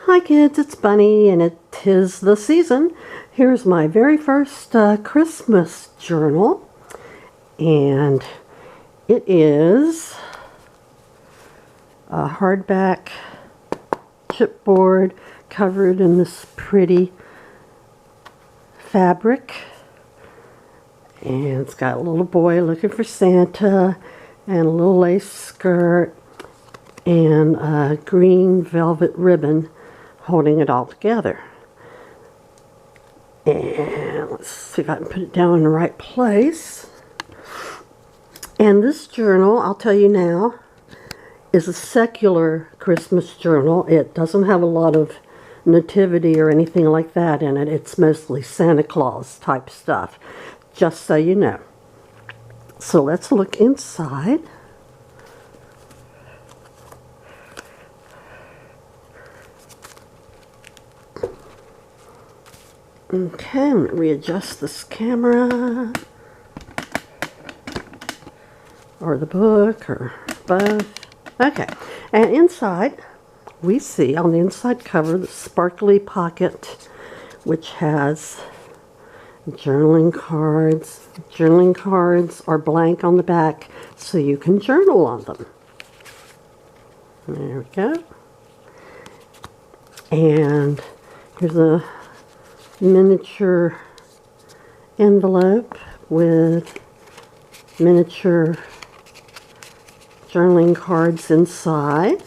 Hi kids, it's Bunny and it is the season. Here's my very first Christmas journal, and it is a hardback chipboard covered in this pretty fabric, and it's got a little boy looking for Santa and a little lace skirt and a green velvet ribbon holding it all together. And let's see if I can put it down in the right place. And this journal, I'll tell you now, is a secular Christmas journal. It doesn't have a lot of nativity or anything like that in it. It's mostly Santa Claus type stuff, just so you know. So let's look inside. Okay, I'm going to readjust this camera, or the book, or both. Okay, and inside, we see on the inside cover the sparkly pocket, which has journaling cards. Journaling cards are blank on the back, so you can journal on them. There we go. And here's a miniature envelope with miniature journaling cards inside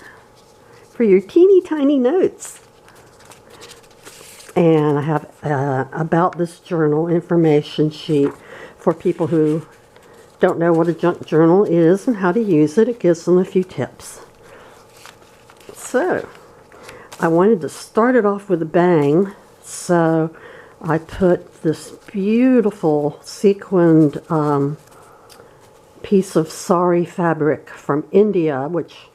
for your teeny tiny notes. And I have about this journal information sheet for people who don't know what a junk journal is and how to use it. It gives them a few tips. So I wanted to start it off with a bang. So I put this beautiful sequined piece of sari fabric from India, which,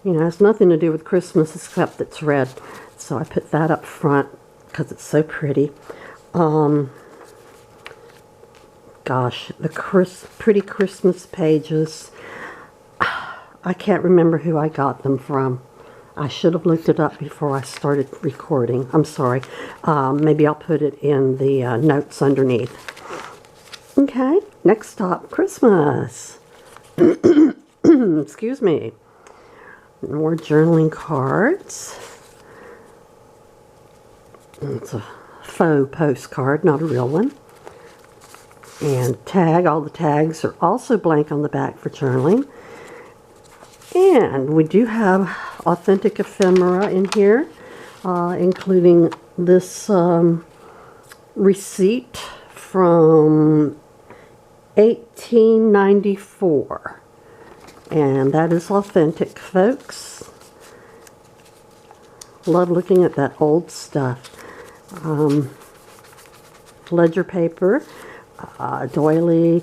you know, has nothing to do with Christmas except it's red. So I put that up front because it's so pretty. Gosh, the pretty Christmas pages. I can't remember who I got them from. I should have looked it up before I started recording. I'm sorry. Maybe I'll put it in the notes underneath. Okay, next stop, Christmas. Excuse me. More journaling cards. It's a faux postcard, not a real one. And tag. All the tags are also blank on the back for journaling. And we do have authentic ephemera in here, including this receipt from 1894. And that is authentic, folks. Love looking at that old stuff. Ledger paper, doily,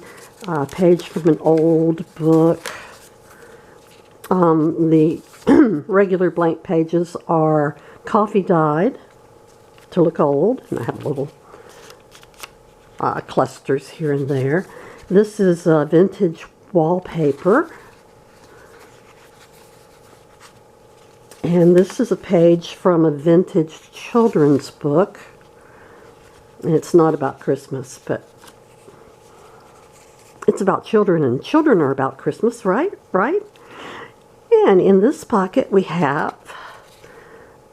page from an old book. The regular blank pages are coffee dyed to look old, and I have little clusters here and there. This is vintage wallpaper, and this is a page from a vintage children's book, and it's not about Christmas, but it's about children, and children are about Christmas, right? And in this pocket we have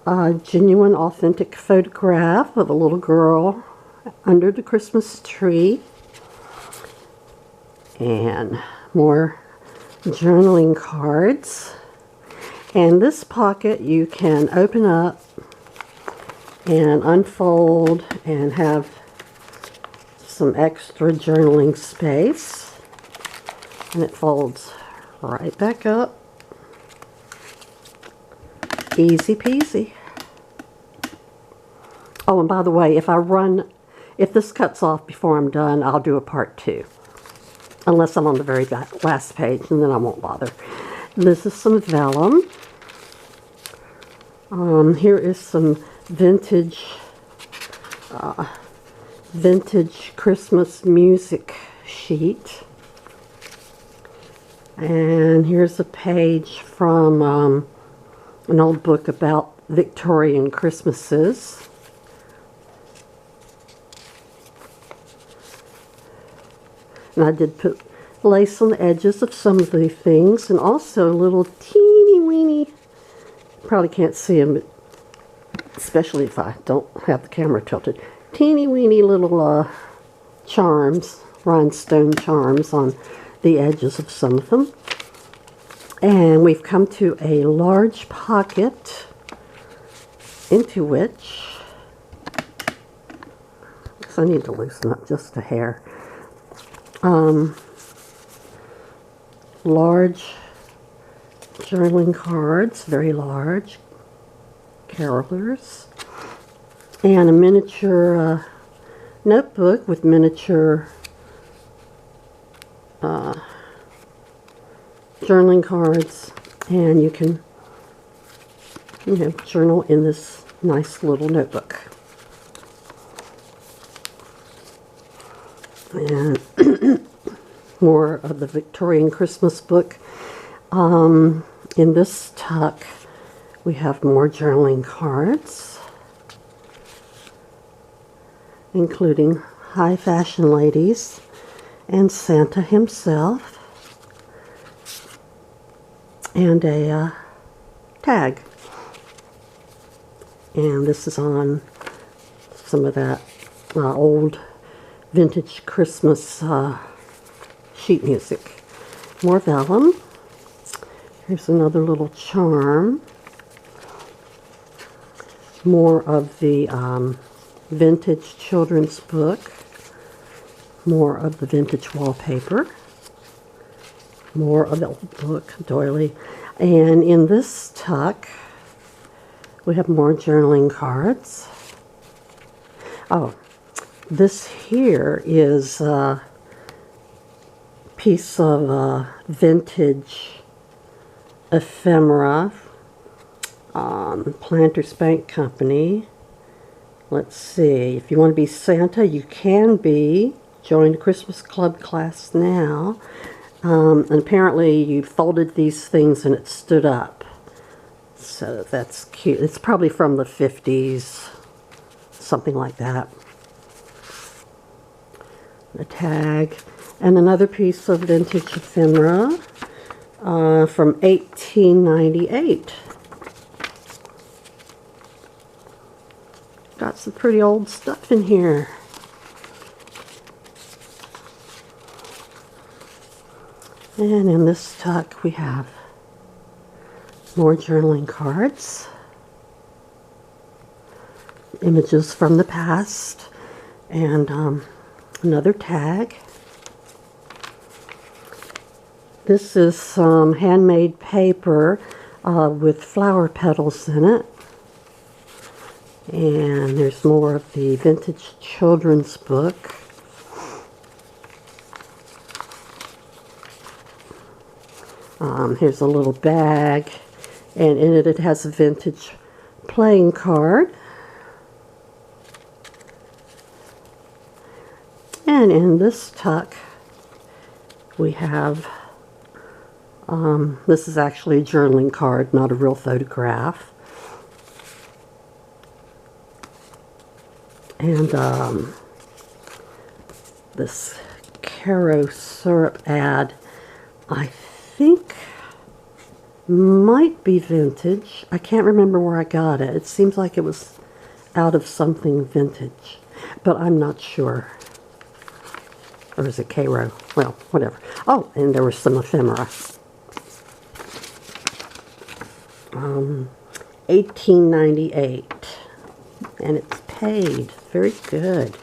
a genuine, authentic photograph of a little girl under the Christmas tree. And more journaling cards. And this pocket you can open up and unfold and have some extra journaling space. And it folds right back up. Easy peasy. Oh, and by the way, if this cuts off before I'm done, I'll do a part 2. Unless I'm on the very last page, and then I won't bother. This is some vellum. Here is some vintage Christmas music sheet. And here's a page from an old book about Victorian Christmases. And I did put lace on the edges of some of the things, and also little teeny weeny, probably can't see them, especially if I don't have the camera tilted, teeny weeny little charms, rhinestone charms on the edges of some of them. And we've come to a large pocket into which, I need to loosen up just a hair, large journaling cards, very large, carolers, and a miniature notebook with miniature journaling cards, and you can, journal in this nice little notebook. And more of the Victorian Christmas book. In this tuck, we have more journaling cards, including High Fashion Ladies and Santa himself, and a tag. And this is on some of that old vintage Christmas sheet music. More vellum. Here's another little charm. More of the vintage children's book. More of the vintage wallpaper. More of the old book, doily. And in this tuck, we have more journaling cards. Oh, this here is a piece of vintage ephemera, Planters Bank Company. Let's see, if you want to be Santa, you can be. Join the Christmas Club class now. And apparently you folded these things and it stood up. So that's cute. It's probably from the 50s, something like that. A tag. And another piece of vintage ephemera from 1898. Got some pretty old stuff in here. And in this tuck we have more journaling cards, images from the past, and another tag. This is some handmade paper with flower petals in it. And there's more of the vintage children's book. Here's a little bag, and in it has a vintage playing card. And in this tuck we have, this is actually a journaling card, not a real photograph. And this Caro syrup ad, I think might be vintage. I can't remember where I got it. It seems like it was out of something vintage, but I'm not sure. Or is it Caro? Well, whatever. Oh, and there was some ephemera. 1898. And it's paid. Very good.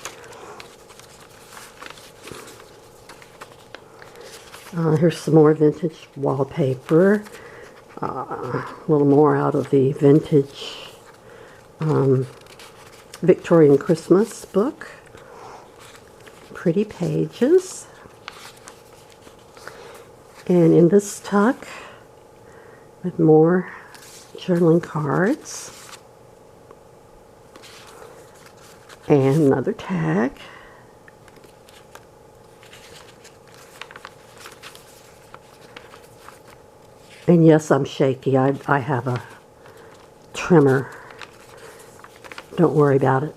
Here's some more vintage wallpaper. A little more out of the vintage Victorian Christmas book. Pretty pages. And in this tuck, with more journaling cards. And another tag. And yes, I'm shaky. I have a tremor Don't worry about it.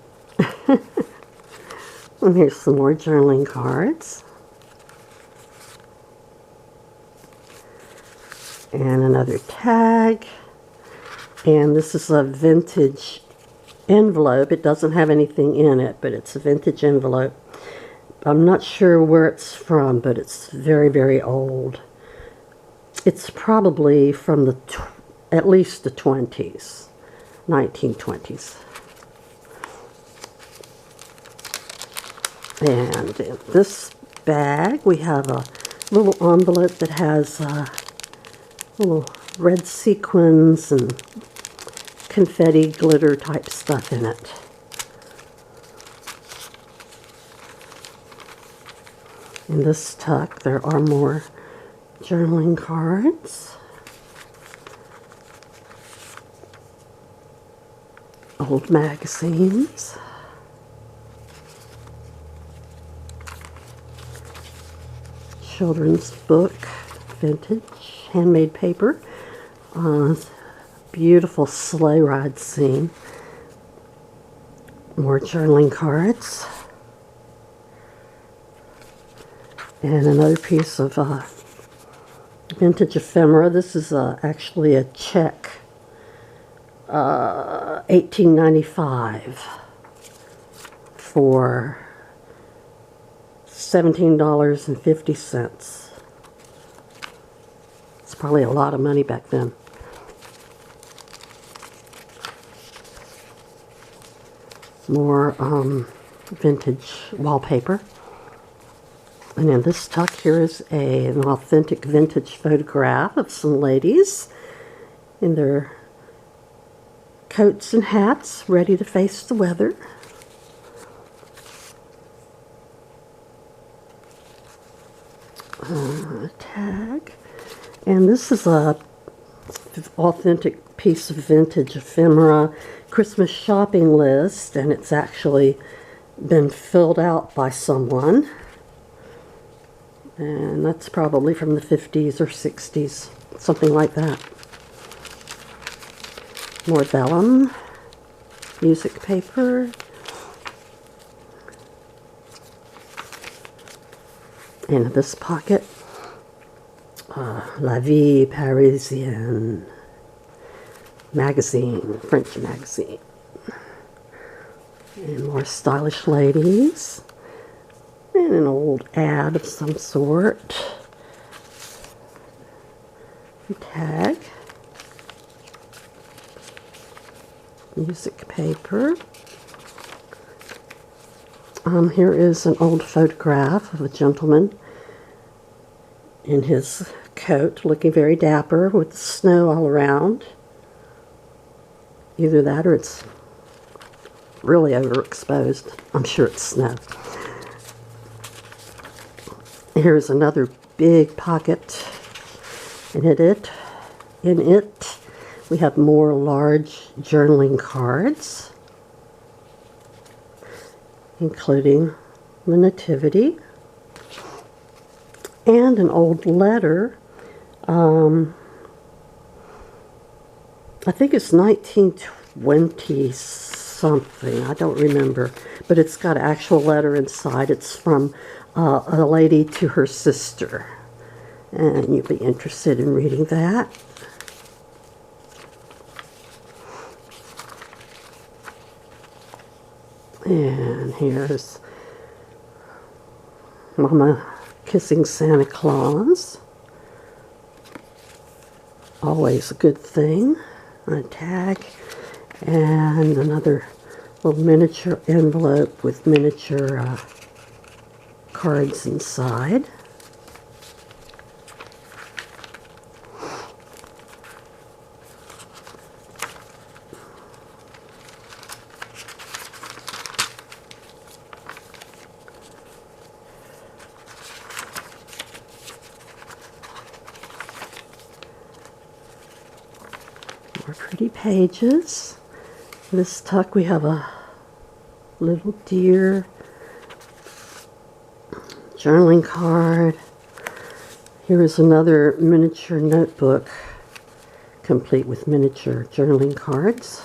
And here's some more journaling cards. And another tag. And this is a vintage envelope. It doesn't have anything in it, but it's a vintage envelope. I'm not sure where it's from, but it's very, very old. It's probably from the at least the 20s, 1920s. And in this bag, we have a little envelope that has little red sequins and confetti glitter type stuff in it. In this tuck, there are more journaling cards. Old magazines. Children's book, vintage, handmade paper. Beautiful sleigh ride scene. More journaling cards. And another piece of vintage ephemera. This is actually a check. 1895 for $17.50. It's probably a lot of money back then. More vintage wallpaper. And in this tuck here is an authentic vintage photograph of some ladies in their coats and hats, ready to face the weather. Tag. And this is a authentic piece of vintage ephemera Christmas shopping list, and it's actually been filled out by someone. And that's probably from the 50s or 60s, something like that. More vellum, music paper, and in this pocket, La Vie Parisienne magazine, French magazine, and more stylish ladies, and an old ad of some sort, a tag, music paper. Here is an old photograph of a gentleman in his coat, looking very dapper with the snow all around. Either that or it's really overexposed. I'm sure it's snow. Here's another big pocket. And in it, we have more large journaling cards, including the Nativity, and an old letter. I think it's 1920 something. I don't remember, but it's got an actual letter inside. It's from a lady to her sister, and you'll be interested in reading that. And here's Mama kissing Santa Claus. Always a good thing. A tag. And another little miniature envelope with miniature cards inside. More pretty pages. In this tuck we have a little deer journaling card. Here is another miniature notebook complete with miniature journaling cards.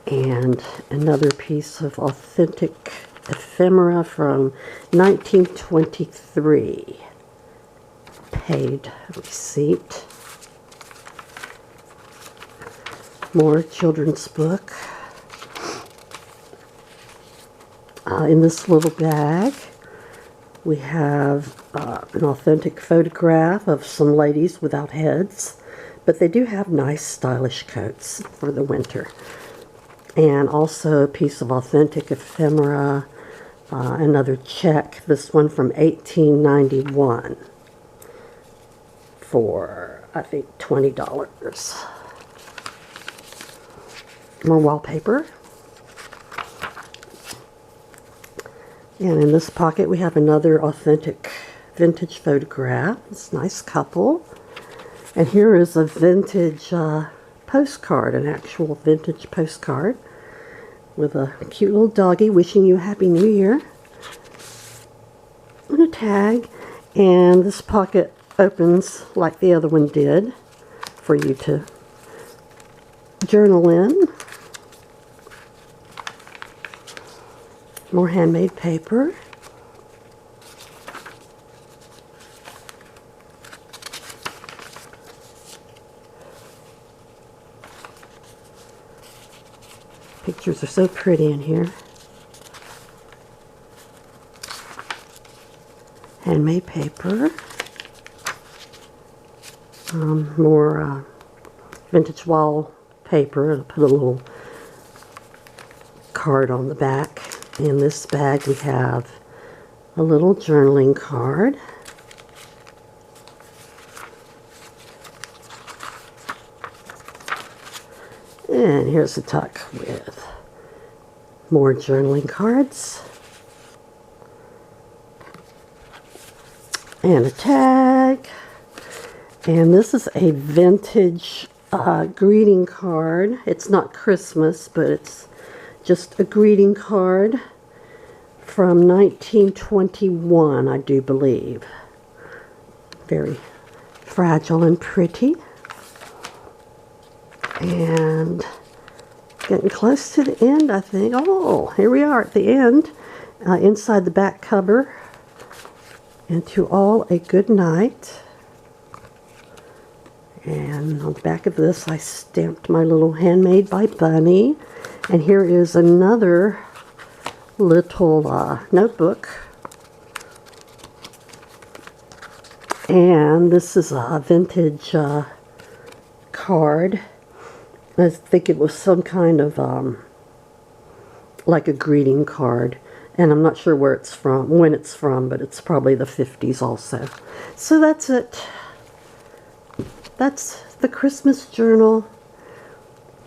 And another piece of authentic ephemera from 1923. Paid receipt. More children's book. In this little bag, we have an authentic photograph of some ladies without heads, but they do have nice stylish coats for the winter. And also a piece of authentic ephemera, another check, this one from 1891 for, I think, $20. More wallpaper. And in this pocket we have another authentic vintage photograph. It's a nice couple. And here is a vintage postcard, an actual vintage postcard with a cute little doggy wishing you a Happy New Year. And a tag. And this pocket opens like the other one did for you to journal in. More handmade paper. Pictures are so pretty in here. Handmade paper. More vintage wallpaper. I'll put a little card on the back. In this bag we have a little journaling card. And here's a tuck with more journaling cards. And a tag. And this is a vintage greeting card. It's not Christmas, but it's just a greeting card from 1921, I do believe. Very fragile and pretty. And getting close to the end, I think. Oh, here we are at the end. Inside the back cover. And to all a good night. And on the back of this, I stamped my little Handmade by Bunny. And here is another little notebook. And this is a vintage card. I think it was some kind of like a greeting card. And I'm not sure where it's from, when it's from, but it's probably the 50s also. So that's it. That's the Christmas journal.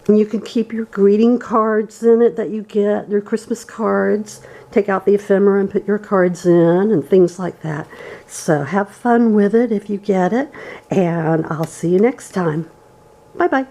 And you can keep your greeting cards in it that you get, your Christmas cards. Take out the ephemera and put your cards in and things like that. So have fun with it if you get it. And I'll see you next time. Bye-bye.